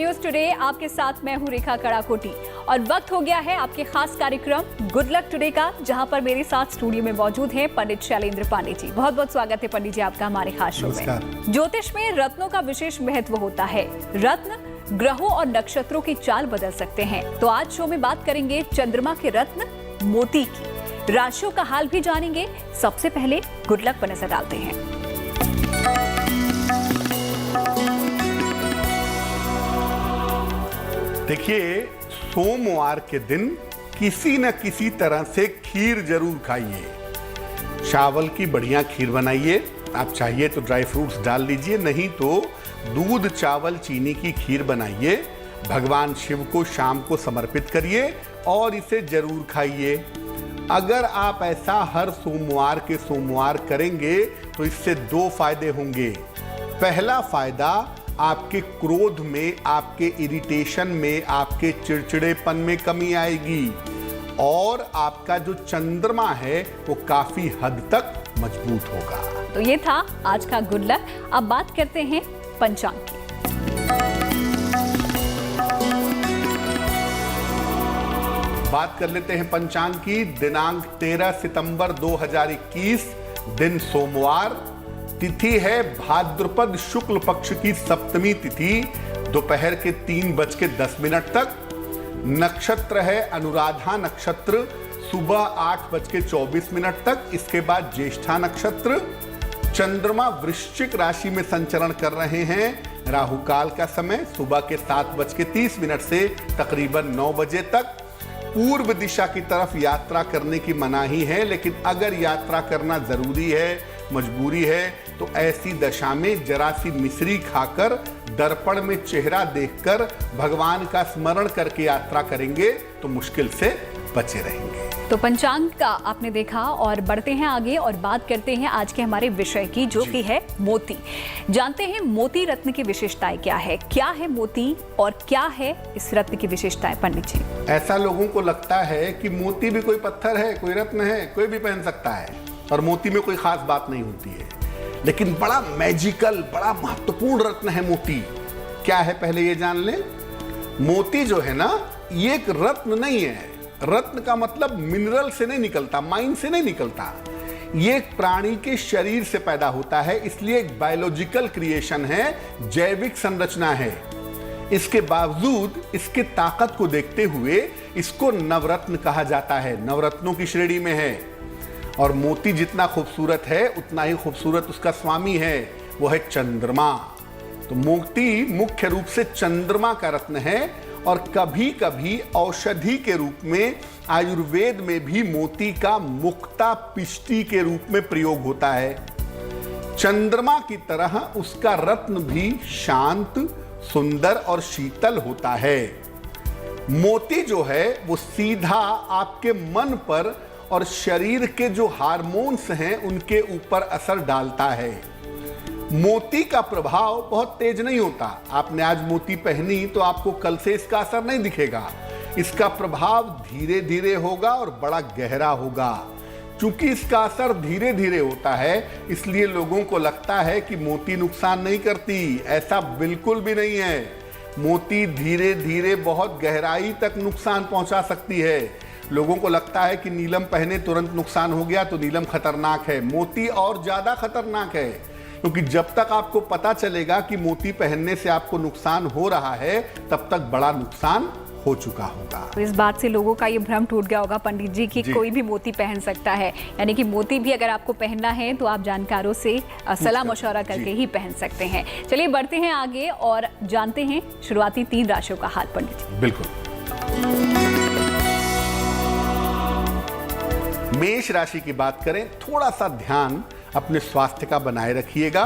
News today आपके साथ मैं हूं रेखा कड़ाकोटी और वक्त हो गया है आपके खास कार्यक्रम गुड लक टुडे का, जहां पर मेरे साथ स्टूडियो में मौजूद हैं पंडित शैलेंद्र पांडे जी। बहुत बहुत स्वागत है पंडित जी आपका हमारे खास शो में। ज्योतिष में रत्नों का विशेष महत्व होता है। रत्न ग्रहों और नक्षत्रों की चाल बदल सकते हैं। तो आज शो में बात करेंगे चंद्रमा के रत्न मोती की। राशियों का हाल भी जानेंगे। सबसे पहले गुड लक पर नजर डालते हैं। देखिए, सोमवार के दिन किसी न किसी तरह से खीर जरूर खाइए। चावल की बढ़िया खीर बनाइए। आप चाहिए तो ड्राई फ्रूट्स डाल लीजिए, नहीं तो दूध चावल चीनी की खीर बनाइए। भगवान शिव को शाम को समर्पित करिए और इसे जरूर खाइए। अगर आप ऐसा हर सोमवार के सोमवार करेंगे तो इससे दो फायदे होंगे। पहला फायदा, आपके क्रोध में, आपके इरिटेशन में, आपके चिड़चिड़ेपन में कमी आएगी और आपका जो चंद्रमा है वो काफी हद तक मजबूत होगा। तो ये था आज का गुड लक। अब बात करते हैं पंचांग की। बात कर लेते हैं पंचांग की। दिनांक 13 सितंबर 2021, दिन सोमवार। तिथि है भाद्रपद शुक्ल पक्ष की सप्तमी तिथि, दोपहर के 3:10 तक। नक्षत्र है अनुराधा नक्षत्र, सुबह 8:24 तक। इसके बाद ज्येष्ठा नक्षत्र। चंद्रमा वृश्चिक राशि में संचरण कर रहे हैं। राहु काल का समय सुबह के 7:30 से तकरीबन 9 बजे तक। पूर्व दिशा की तरफ यात्रा करने की मनाही है, लेकिन अगर यात्रा करना जरूरी है, मजबूरी है, तो ऐसी दशा में जरा सी मिश्री खाकर दर्पण में चेहरा देखकर भगवान का स्मरण करके यात्रा करेंगे तो मुश्किल से बचे रहेंगे। तो पंचांग का आपने देखा और बढ़ते हैं आगे और बात करते हैं आज के हमारे विषय की, जो कि है मोती। जानते हैं मोती रत्न की विशेषताएं क्या है। क्या है मोती और क्या है इस रत्न की विशेषताएं पंडित जी? ऐसा लोगों को लगता है कि मोती भी कोई पत्थर है, कोई रत्न है, कोई भी पहन सकता है और मोती में कोई खास बात नहीं होती है। लेकिन बड़ा मैजिकल, बड़ा महत्वपूर्ण रत्न है मोती। क्या है पहले ये जान लें। मोती जो है ना, ये एक रत्न नहीं है। रत्न का मतलब मिनरल से नहीं निकलता, माइन से नहीं निकलता। ये एक प्राणी के शरीर से पैदा होता है, इसलिए एक बायोलॉजिकल क्रिएशन है, जैविक संरचना है। इसके बावजूद इसके ताकत को देखते हुए इसको नवरत्न कहा जाता है, नवरत्नों की श्रेणी में है। और मोती जितना खूबसूरत है उतना ही खूबसूरत उसका स्वामी है, वो है चंद्रमा। तो मोती मुख्य रूप से चंद्रमा का रत्न है और कभी कभी औषधि के रूप में आयुर्वेद में भी मोती का मुक्ता पिष्टि के रूप में प्रयोग होता है। चंद्रमा की तरह उसका रत्न भी शांत, सुंदर और शीतल होता है। मोती जो है वो सीधा आपके मन पर और शरीर के जो हार्मोन्स हैं उनके ऊपर असर डालता है। मोती का प्रभाव बहुत तेज नहीं होता। आपने आज मोती पहनी तो आपको कल से इसका असर नहीं दिखेगा। इसका प्रभाव धीरे धीरे होगा और बड़ा गहरा होगा। क्योंकि इसका असर धीरे धीरे होता है, इसलिए लोगों को लगता है कि मोती नुकसान नहीं करती। ऐसा बिल्कुल भी नहीं है। मोती धीरे धीरे बहुत गहराई तक नुकसान पहुंचा सकती है। लोगों को लगता है कि नीलम पहने तुरंत नुकसान हो गया, तो नीलम खतरनाक है। मोती और ज्यादा खतरनाक है, क्योंकि जब तक आपको पता चलेगा कि मोती पहनने से आपको नुकसान हो रहा है, तब तक बड़ा नुकसान हो चुका होगा। तो इस बात से लोगों का ये भ्रम टूट गया होगा पंडित जी कि कोई भी मोती पहन सकता है। यानी कि मोती भी अगर आपको पहनना है तो आप जानकारों से सलाह मशवरा करके ही पहन सकते हैं। चलिए बढ़ते हैं आगे और जानते हैं शुरुआती 3 राशियों का हाल पंडित जी। बिल्कुल। मेष राशि की बात करें, थोड़ा सा ध्यान अपने स्वास्थ्य का बनाए रखिएगा।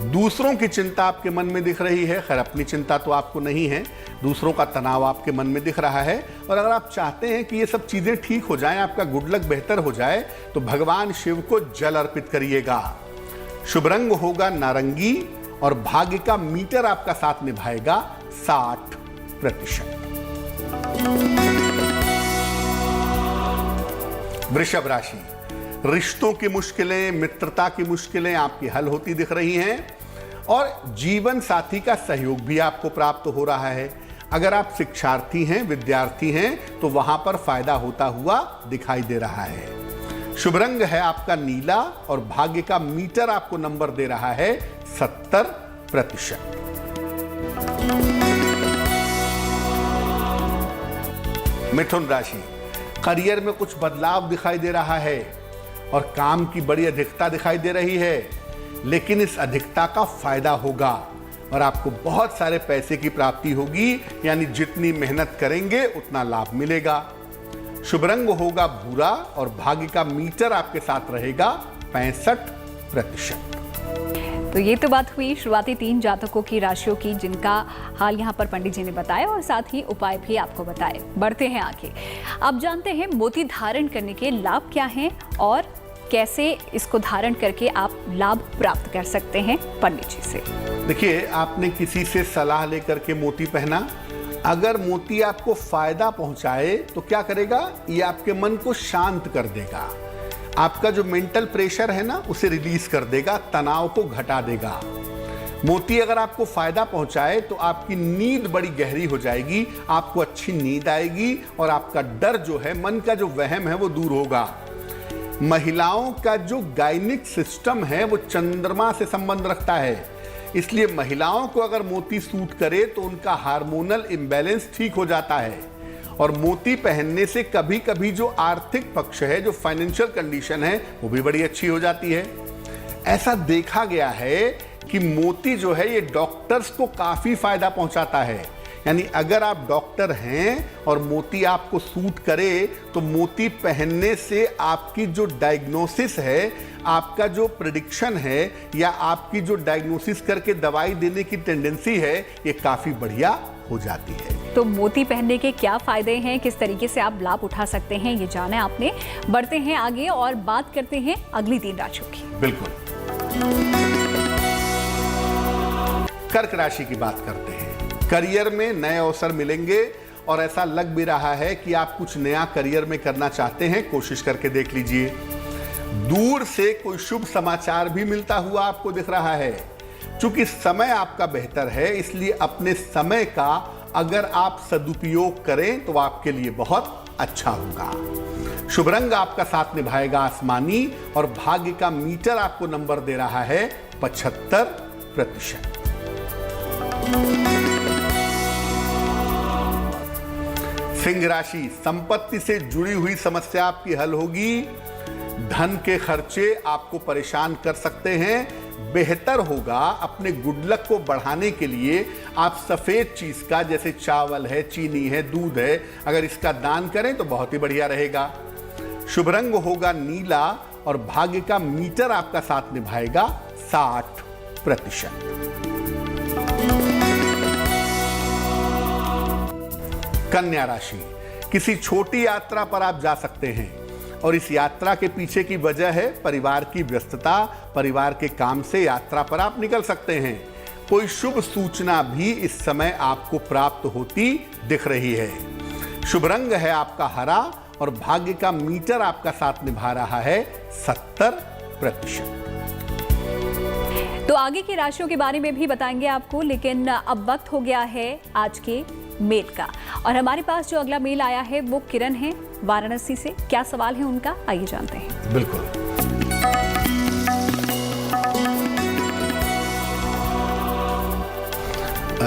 दूसरों की चिंता आपके मन में दिख रही है, खैर अपनी चिंता तो आपको नहीं है, दूसरों का तनाव आपके मन में दिख रहा है। और अगर आप चाहते हैं कि ये सब चीजें ठीक हो जाएं, आपका गुड लक बेहतर हो जाए, तो भगवान शिव को जल अर्पित करिएगा। शुभ रंग होगा नारंगी और भाग्य का मीटर आपका साथ निभाएगा 60%। वृषभ राशि, रिश्तों की मुश्किलें, मित्रता की मुश्किलें आपकी हल होती दिख रही हैं। और जीवन साथी का सहयोग भी आपको प्राप्त हो रहा है। अगर आप शिक्षार्थी हैं, विद्यार्थी हैं, तो वहां पर फायदा होता हुआ दिखाई दे रहा है। शुभ रंग है आपका नीला और भाग्य का मीटर आपको नंबर दे रहा है 70%। मिथुन राशि, करियर में कुछ बदलाव दिखाई दे रहा है और काम की बड़ी अधिकता दिखाई दे रही है, लेकिन इस अधिकता का फायदा होगा और आपको बहुत सारे पैसे की प्राप्ति होगी, यानी जितनी मेहनत करेंगे उतना लाभ मिलेगा। शुभ रंग होगा भूरा और भाग्य का मीटर आपके साथ रहेगा 65%। तो ये तो बात हुई शुरुआती 3 जातकों की राशियों की, जिनका हाल यहाँ पर पंडित जी ने बताया और साथ ही उपाय भी आपको बताए। बढ़ते हैं आगे, अब जानते हैं मोती धारण करने के लाभ क्या हैं और कैसे इसको धारण करके आप लाभ प्राप्त कर सकते हैं पंडित जी से। देखिए, आपने किसी से सलाह लेकर के मोती पहना, अगर मोती आपको फायदा पहुंचाए तो क्या करेगा, ये आपके मन को शांत कर देगा, आपका जो मेंटल प्रेशर है ना उसे रिलीज कर देगा, तनाव को घटा देगा। मोती अगर आपको फायदा पहुंचाए तो आपकी नींद बड़ी गहरी हो जाएगी, आपको अच्छी नींद आएगी और आपका डर जो है, मन का जो वहम है वो दूर होगा। महिलाओं का जो गायनिक सिस्टम है वो चंद्रमा से संबंध रखता है, इसलिए महिलाओं को अगर मोती सूट करे तो उनका हार्मोनल इम्बैलेंस ठीक हो जाता है। और मोती पहनने से कभी कभी जो आर्थिक पक्ष है, जो फाइनेंशियल कंडीशन है, वो भी बड़ी अच्छी हो जाती है। ऐसा देखा गया है कि मोती जो है ये डॉक्टर्स को काफी फायदा पहुंचाता है, यानी अगर आप डॉक्टर हैं और मोती आपको सूट करे तो मोती पहनने से आपकी जो डायग्नोसिस है, आपका जो प्रेडिक्शन है या आपकी जो डायग्नोसिस करके दवाई देने की टेंडेंसी है, ये काफी बढ़िया हो जाती है। तो मोती पहनने के क्या फायदे हैं, किस तरीके से आप लाभ उठा सकते हैं, ये जाना है आपने। बढ़ते हैं आगे और बात करते हैं अगली 3 राशियों की। बिल्कुल, कर्क राशि की बात करते हैं। करियर में नए अवसर मिलेंगे और ऐसा लग भी रहा है कि आप कुछ नया करियर में करना चाहते हैं, कोशिश करके देख लीजिए। दूर से कोई शुभ समाचार भी मिलता हुआ आपको दिख रहा है। चूंकि समय आपका बेहतर है, इसलिए अपने समय का अगर आप सदुपयोग करें तो आपके लिए बहुत अच्छा होगा। शुभ रंग आपका साथ निभाएगा आसमानी और भाग्य का मीटर आपको नंबर दे रहा है 75%। सिंह राशि, संपत्ति से जुड़ी हुई समस्या आपकी हल होगी। धन के खर्चे आपको परेशान कर सकते हैं। बेहतर होगा अपने गुड लक को बढ़ाने के लिए आप सफेद चीज का, जैसे चावल है, चीनी है, दूध है, अगर इसका दान करें तो बहुत ही बढ़िया रहेगा। शुभ रंग होगा नीला और भाग्य का मीटर आपका साथ निभाएगा 60%। कन्या राशि, किसी छोटी यात्रा पर आप जा सकते हैं और इस यात्रा के पीछे की वजह है परिवार की व्यस्तता। परिवार के काम से यात्रा पर आप निकल सकते हैं। कोई शुभ सूचना भी इस समय आपको प्राप्त होती दिख रही है। शुभ रंग है आपका हरा और भाग्य का मीटर आपका साथ निभा रहा है 70%। तो आगे की राशियों के बारे में भी बताएंगे आपको, लेकिन अब वक्त हो गया है आज के मेल का। और हमारे पास जो अगला मेल आया है वो किरण है वाराणसी से। क्या सवाल है उनका, आइए जानते हैं। बिल्कुल,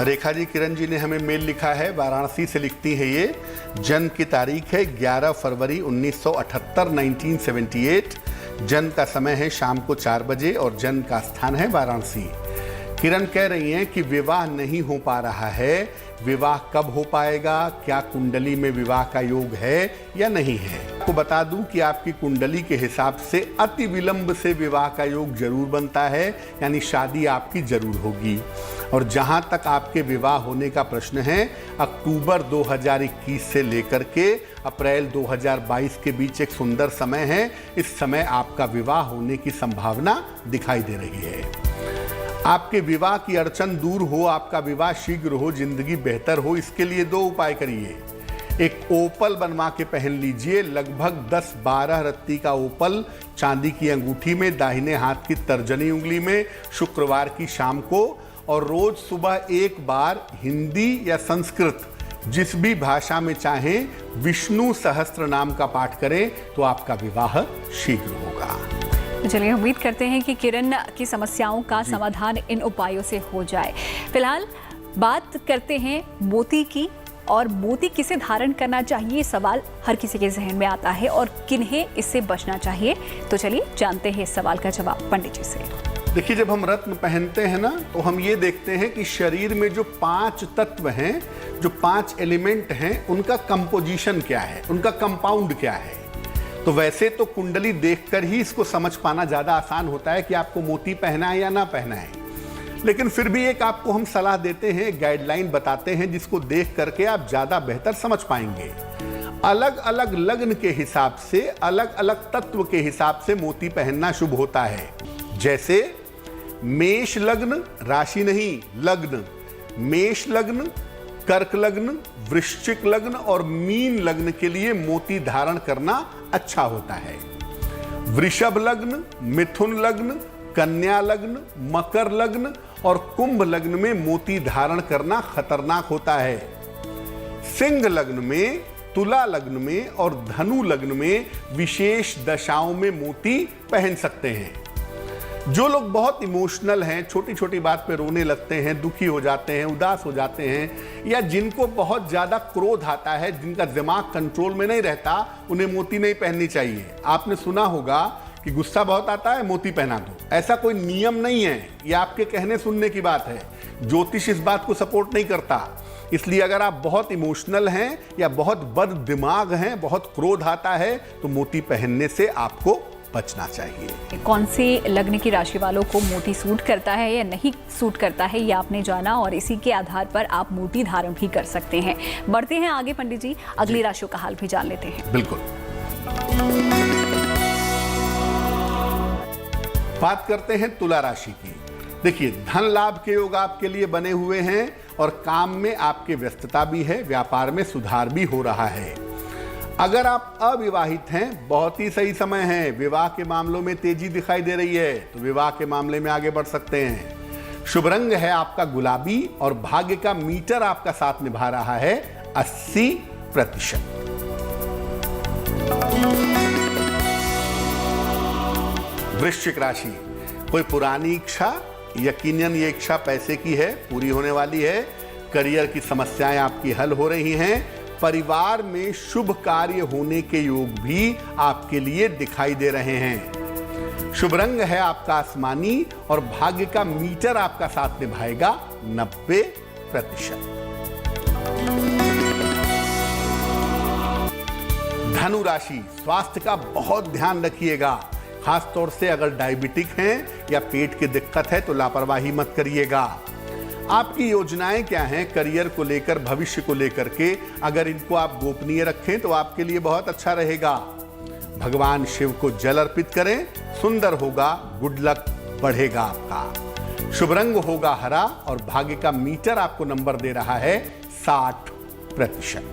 रेखा जी, किरण जी ने हमें मेल लिखा है, वाराणसी से लिखती है ये। जन्म की तारीख है 11 फरवरी 1978 1978। जन्म का समय है शाम को 4 बजे और जन्म का स्थान है वाराणसी। किरण कह रही हैं कि विवाह नहीं हो पा रहा है, विवाह कब हो पाएगा, क्या कुंडली में विवाह का योग है या नहीं है। आपको बता दूं कि आपकी कुंडली के हिसाब से अति विलंब से विवाह का योग जरूर बनता है, यानी शादी आपकी जरूर होगी। और जहां तक आपके विवाह होने का प्रश्न है, अक्टूबर 2021 से लेकर के अप्रैल 2022 के बीच एक सुंदर समय है। इस समय आपका विवाह होने की संभावना दिखाई दे रही है। आपके विवाह की अड़चन दूर हो, आपका विवाह शीघ्र हो, जिंदगी बेहतर हो, इसके लिए 2 उपाय करिए। एक ओपल बनवा के पहन लीजिए, लगभग 10-12 रत्ती का ओपल चांदी की अंगूठी में, दाहिने हाथ की तर्जनी उंगली में, शुक्रवार की शाम को, और रोज सुबह एक बार हिंदी या संस्कृत जिस भी भाषा में चाहें विष्णु सहस्त्र नाम का पाठ करें तो आपका विवाह शीघ्र होगा। तो चलिए उम्मीद करते हैं कि किरण की समस्याओं का समाधान इन उपायों से हो जाए। फिलहाल बात करते हैं मोती की, और मोती किसे धारण करना चाहिए, ये सवाल हर किसी के जहन में आता है, और किन्हें इससे बचना चाहिए। तो चलिए जानते हैं इस सवाल का जवाब पंडित जी से। देखिए, जब हम रत्न पहनते हैं ना, तो हम ये देखते हैं कि शरीर में जो 5 तत्व हैं, जो 5 एलिमेंट हैं, उनका कंपोजिशन क्या है, उनका कंपाउंड क्या है। तो वैसे तो कुंडली देखकर ही इसको समझ पाना ज़्यादा आसान होता है कि आपको मोती पहना है या ना पहना है, लेकिन फिर भी एक आपको हम सलाह देते हैं, गाइडलाइन बताते हैं, जिसको देख करके आप ज़्यादा बेहतर समझ पाएंगे। अलग अलग लग्न के हिसाब से, अलग अलग तत्व के हिसाब से मोती पहनना शुभ होता है। जैसे मेष लग्न, राशि नहीं लग्न, मेष लग्न, कर्क लग्न, वृश्चिक लग्न और मीन लग्न के लिए मोती धारण करना अच्छा होता है। वृषभ लग्न, मिथुन लग्न, कन्या लग्न, मकर लग्न और कुंभ लग्न में मोती धारण करना खतरनाक होता है। सिंह लग्न में, तुला लग्न में और धनु लग्न में विशेष दशाओं में मोती पहन सकते हैं। जो लोग बहुत इमोशनल हैं, छोटी छोटी बात पे रोने लगते हैं, दुखी हो जाते हैं, उदास हो जाते हैं, या जिनको बहुत ज्यादा क्रोध आता है, जिनका दिमाग कंट्रोल में नहीं रहता, उन्हें मोती नहीं पहननी चाहिए। आपने सुना होगा कि गुस्सा बहुत आता है, मोती पहना दो। ऐसा कोई नियम नहीं है, ये आपके कहने सुनने की बात है। ज्योतिष इस बात को सपोर्ट नहीं करता। इसलिए अगर आप बहुत इमोशनल हैं या बहुत बद दिमाग हैं, बहुत क्रोध आता है, तो मोती पहनने से आपको बचना चाहिए। कौन से लग्न की राशि वालों को मोती सूट करता है या नहीं सूट करता है, ये आपने जाना, और इसी के आधार पर आप मोती धारण भी कर सकते हैं। बढ़ते हैं आगे पंडित जी, अगली राशियों का हाल भी जान लेते हैं। बिल्कुल। बात करते हैं तुला राशि की। देखिए, धन लाभ के योग आपके लिए बने हुए हैं और काम में आपके व्यस्तता भी है, व्यापार में सुधार भी हो रहा है। अगर आप अविवाहित हैं, बहुत ही सही समय है। विवाह के मामलों में तेजी दिखाई दे रही है, तो विवाह के मामले में आगे बढ़ सकते हैं। शुभ रंग है आपका गुलाबी और भाग्य का मीटर आपका साथ निभा रहा है 80%। वृश्चिक राशि, कोई पुरानी इच्छा, यकीनन ये इच्छा पैसे की है, पूरी होने वाली है। करियर की समस्याएं आपकी हल हो रही हैं। परिवार में शुभ कार्य होने के योग भी आपके लिए दिखाई दे रहे हैं। शुभ रंग है आपका आसमानी और भाग्य का मीटर आपका साथ निभाएगा 90%। धनु राशि, स्वास्थ्य का बहुत ध्यान रखिएगा। खास तौर से अगर डायबिटिक हैं या पेट की दिक्कत है तो लापरवाही मत करिएगा। आपकी योजनाएं क्या हैं करियर को लेकर, भविष्य को लेकर के, अगर इनको आप गोपनीय रखें तो आपके लिए बहुत अच्छा रहेगा। भगवान शिव को जल अर्पित करें, सुंदर होगा, गुड लक बढ़ेगा आपका। शुभ रंग होगा हरा और भाग्य का मीटर आपको नंबर दे रहा है 60%।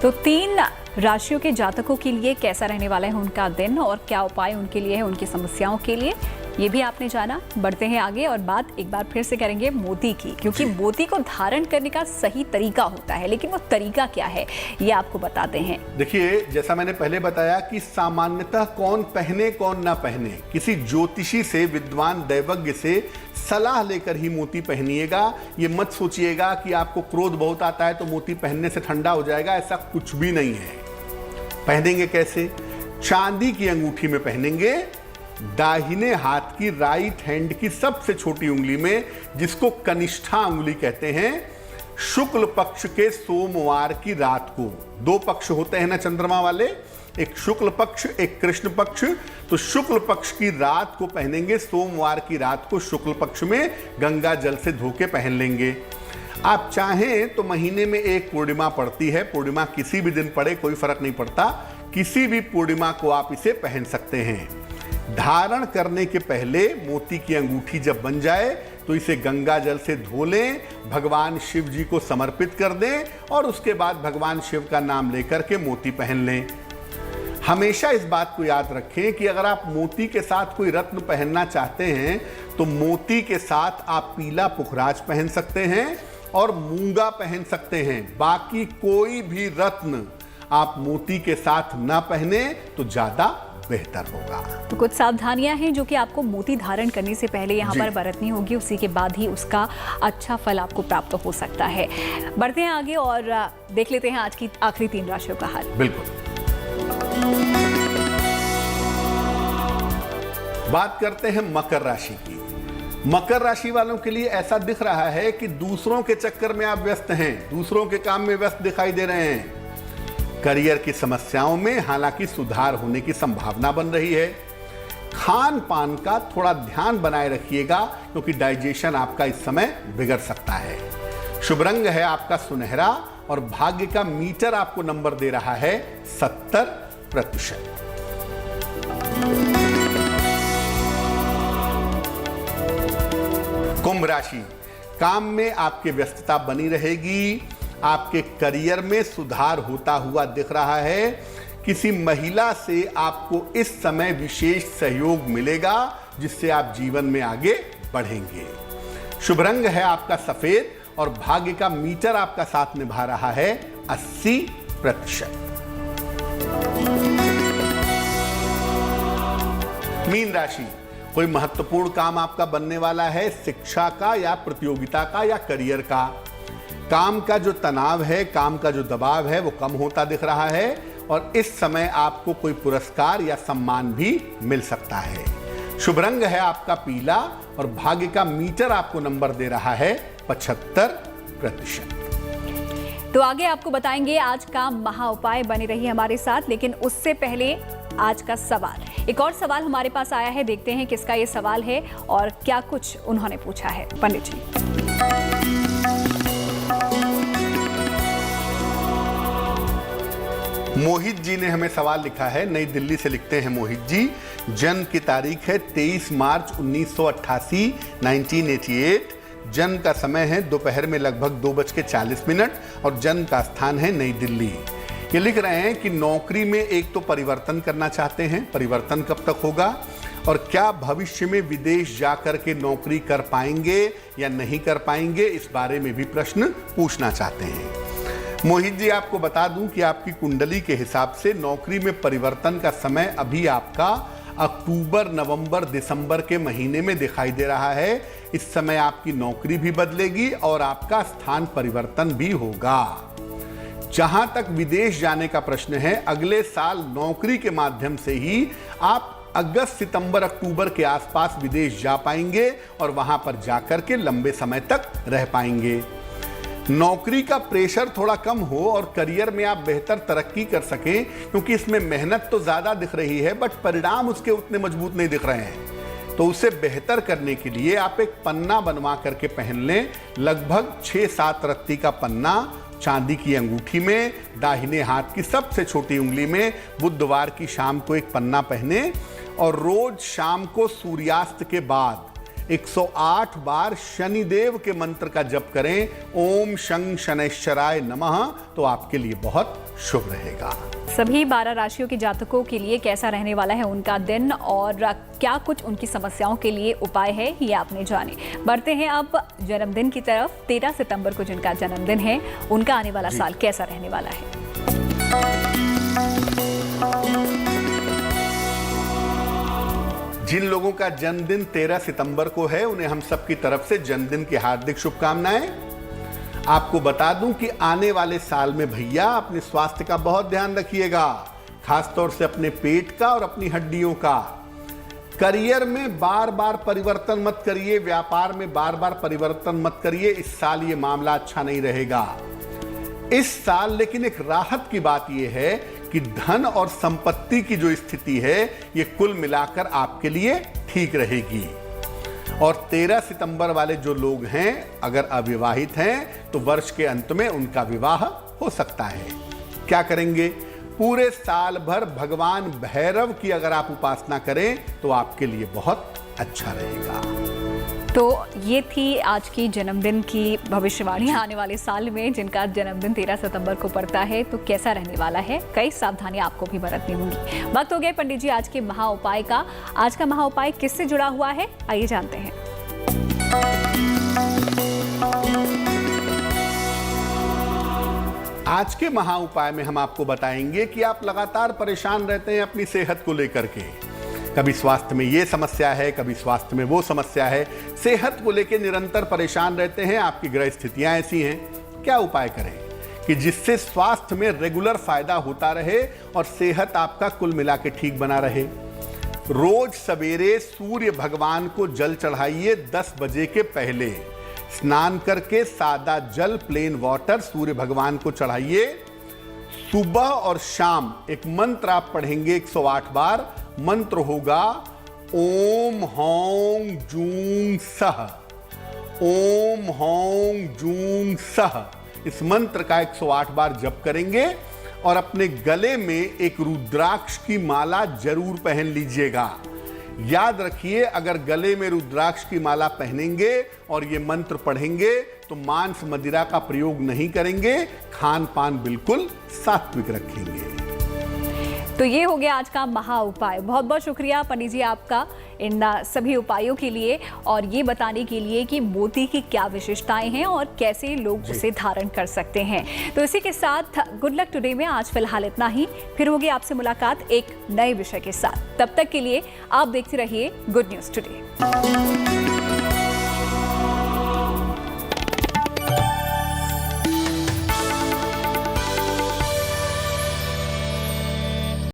तो 3 राशियों के जातकों के लिए कैसा रहने वाला है उनका दिन, और क्या उपाय उनके लिए है, उनकी समस्याओं के लिए, ये भी आपने जाना। बढ़ते हैं आगे और बात एक बार फिर से करेंगे मोती की, क्योंकि मोती को धारण करने का सही तरीका होता है, लेकिन वो तरीका क्या है ये आपको बताते हैं। देखिए, जैसा मैंने पहले बताया कि सामान्यतः कौन पहने कौन ना पहने, किसी ज्योतिषी से, विद्वान दैवज्ञ से सलाह लेकर ही मोती पहनिएगा। ये मत सोचिएगा कि आपको क्रोध बहुत आता है तो मोती पहनने से ठंडा हो जाएगा, ऐसा कुछ भी नहीं है। पहनेंगे कैसे? चांदी की अंगूठी में पहनेंगे, दाहिने हाथ की, राइट हैंड की सबसे छोटी उंगली में, जिसको कनिष्ठा उंगली कहते हैं। शुक्ल पक्ष के सोमवार की रात को, 2 पक्ष होते हैं ना चंद्रमा वाले, एक शुक्ल पक्ष, एक कृष्ण पक्ष, तो शुक्ल पक्ष की रात को पहनेंगे। सोमवार की रात को शुक्ल पक्ष में गंगा जल से धो के पहन लेंगे। आप चाहें तो महीने में एक पूर्णिमा पड़ती है, पूर्णिमा किसी भी दिन पड़े कोई फर्क नहीं पड़ता, किसी भी पूर्णिमा को आप इसे पहन सकते हैं। धारण करने के पहले मोती की अंगूठी जब बन जाए, तो इसे गंगा जल से धो लें, भगवान शिव जी को समर्पित कर दें और उसके बाद भगवान शिव का नाम लेकर के मोती पहन लें। हमेशा इस बात को याद रखें कि अगर आप मोती के साथ कोई रत्न पहनना चाहते हैं तो मोती के साथ आप पीला पुखराज पहन सकते हैं और मूंगा पहन सकते हैं। बाकी कोई भी रत्न आप मोती के साथ ना पहने तो ज्यादा बेहतर होगा। तो कुछ सावधानियां हैं जो कि आपको मोती धारण करने से पहले यहाँ जी। पर बरतनी होगी, उसी के बाद ही उसका अच्छा फल आपको प्राप्त हो सकता है। बढ़ते हैं आगे और देख लेते हैं आज की आखिरी 3 राशियों का हाल। बिल्कुल। बात करते हैं मकर राशि की। मकर राशि वालों के लिए ऐसा दिख रहा है कि दूसरों के चक्कर में आप व्यस्त हैं, दूसरों के काम में व्यस्त दिखाई दे रहे हैं। करियर की समस्याओं में हालांकि सुधार होने की संभावना बन रही है। खान पान का थोड़ा ध्यान बनाए रखिएगा क्योंकि डाइजेशन आपका इस समय बिगड़ सकता है। शुभ रंग है आपका सुनहरा और भाग्य का मीटर आपको नंबर दे रहा है 70%। कुंभ राशि, काम में आपकी व्यस्तता बनी रहेगी। आपके करियर में सुधार होता हुआ दिख रहा है। किसी महिला से आपको इस समय विशेष सहयोग मिलेगा जिससे आप जीवन में आगे बढ़ेंगे। शुभ रंग है आपका सफेद और भाग्य का मीटर आपका साथ निभा रहा है 80%। मीन राशि, कोई महत्वपूर्ण काम आपका बनने वाला है, शिक्षा का या प्रतियोगिता का या करियर का। काम का जो तनाव है, काम का जो दबाव है वो कम होता दिख रहा है और इस समय आपको कोई पुरस्कार या सम्मान भी मिल सकता है। शुभ रंग है आपका पीला और भाग्य का मीटर आपको नंबर दे रहा है 75%। तो आगे आपको बताएंगे आज का महा उपाय। बने रहिए हमारे साथ, लेकिन उससे पहले आज का सवाल, एक और सवाल हमारे पास आया है। देखते हैं किसका ये सवाल है और क्या कुछ उन्होंने पूछा है। पंडित जी, मोहित जी ने हमें सवाल लिखा है, नई दिल्ली से लिखते हैं मोहित जी। जन्म की तारीख है 23 मार्च 1988 1988। जन्म का समय है दोपहर में लगभग 2:40 और जन्म का स्थान है नई दिल्ली। ये लिख रहे हैं कि नौकरी में एक तो परिवर्तन करना चाहते हैं, परिवर्तन कब तक होगा और क्या भविष्य में विदेश जाकर के नौकरी कर पाएंगे या नहीं कर पाएंगे, इस बारे में भी प्रश्न पूछना चाहते हैं। मोहित जी, आपको बता दूं कि आपकी कुंडली के हिसाब से नौकरी में परिवर्तन का समय अभी आपका अक्टूबर, नवंबर, दिसंबर के महीने में दिखाई दे रहा है। इस समय आपकी नौकरी भी बदलेगी और आपका स्थान परिवर्तन भी होगा। जहां तक विदेश जाने का प्रश्न है, अगले साल नौकरी के माध्यम से ही आप अगस्त, सितंबर, अक्टूबर के आसपास विदेश जा पाएंगे और वहां पर जाकर के लंबे समय तक रह पाएंगे। नौकरी का प्रेशर थोड़ा कम हो और करियर में आप बेहतर तरक्की कर सकें, क्योंकि इसमें मेहनत तो ज्यादा दिख रही है बट परिणाम उसके उतने मजबूत नहीं दिख रहे हैं। तो उसे बेहतर करने के लिए आप एक पन्ना बनवा करके पहन लें, लगभग 6-7 रत्ती का पन्ना, चांदी की अंगूठी में, दाहिने हाथ की सबसे छोटी उंगली में। बुधवार की शाम को एक पन्ना पहने और रोज शाम को सूर्यास्त के बाद 108 बार शनिदेव के मंत्र का जप करें, ओम शं शनैश्चराय नमः, तो आपके लिए बहुत शुभ रहेगा। सभी 12 राशियों के जातकों के लिए कैसा रहने वाला है उनका दिन और क्या कुछ उनकी समस्याओं के लिए उपाय है, ये आपने जाने। बढ़ते हैं अब जन्मदिन की तरफ। 13 सितंबर को जिनका जन्मदिन है, उनका आने वाला साल कैसा रहने वाला है? जिन लोगों का जन्मदिन 13 सितंबर को है, उन्हें हम सब की तरफ से जन्मदिन की हार्दिक शुभकामनाएं। आपको बता दूं कि आने वाले साल में भैया अपने स्वास्थ्य का बहुत ध्यान रखिएगा, खासतौर से अपने पेट का और अपनी हड्डियों का। करियर में बार बार परिवर्तन मत करिए, व्यापार में बार बार परिवर्तन मत करिए। इस साल ये मामला अच्छा नहीं रहेगा इस साल। लेकिन एक राहत की बात यह है कि धन और संपत्ति की जो स्थिति है, ये कुल मिलाकर आपके लिए ठीक रहेगी। और 13 सितंबर वाले जो लोग हैं, अगर अविवाहित हैं तो वर्ष के अंत में उनका विवाह हो सकता है। क्या करेंगे? पूरे साल भर भगवान भैरव की अगर आप उपासना करें तो आपके लिए बहुत अच्छा रहेगा। तो ये थी आज की जन्मदिन की भविष्यवाणी आने वाले साल में जिनका जन्मदिन 13 सितंबर को पड़ता है तो कैसा रहने वाला है, कई सावधानियां आपको भी बरतनी होंगी। वक्त हो गया पंडित जी आज के महा उपाय का। आज का महा उपाय किससे जुड़ा हुआ है, आइए जानते हैं। आज के महा उपाय में हम आपको बताएंगे कि आप लगातार परेशान रहते हैं अपनी सेहत को लेकर के। कभी स्वास्थ्य में ये समस्या है, कभी स्वास्थ्य में वो समस्या है, सेहत को लेकर निरंतर परेशान रहते हैं, आपकी ग्रह स्थितियां ऐसी हैं। क्या उपाय करें कि जिससे स्वास्थ्य में रेगुलर फायदा होता रहे और सेहत आपका कुल मिला के ठीक बना रहे। रोज सवेरे सूर्य भगवान को जल चढ़ाइए 10 बजे के पहले। स्नान करके सादा जल प्लेन वाटर सूर्य भगवान को चढ़ाइए। सुबह और शाम एक मंत्र आप पढ़ेंगे 108 बार। मंत्र होगा ओम हौं जूं सह, ओम हौं जूं सह। इस मंत्र का 108 बार जप करेंगे और अपने गले में एक रुद्राक्ष की माला जरूर पहन लीजिएगा। याद रखिए, अगर गले में रुद्राक्ष की माला पहनेंगे और ये मंत्र पढ़ेंगे तो मांस मदिरा का प्रयोग नहीं करेंगे, खान पान बिल्कुल सात्विक रखेंगे। तो ये हो गया आज का महा उपाय। बहुत बहुत शुक्रिया पंडित जी आपका इन सभी उपायों के लिए और ये बताने के लिए कि मोती की क्या विशेषताएं हैं और कैसे लोग उसे धारण कर सकते हैं। तो इसी के साथ गुड लक टुडे में आज फिलहाल इतना ही। फिर होगी आपसे मुलाकात एक नए विषय के साथ। तब तक के लिए आप देखते रहिए गुड न्यूज टुडे।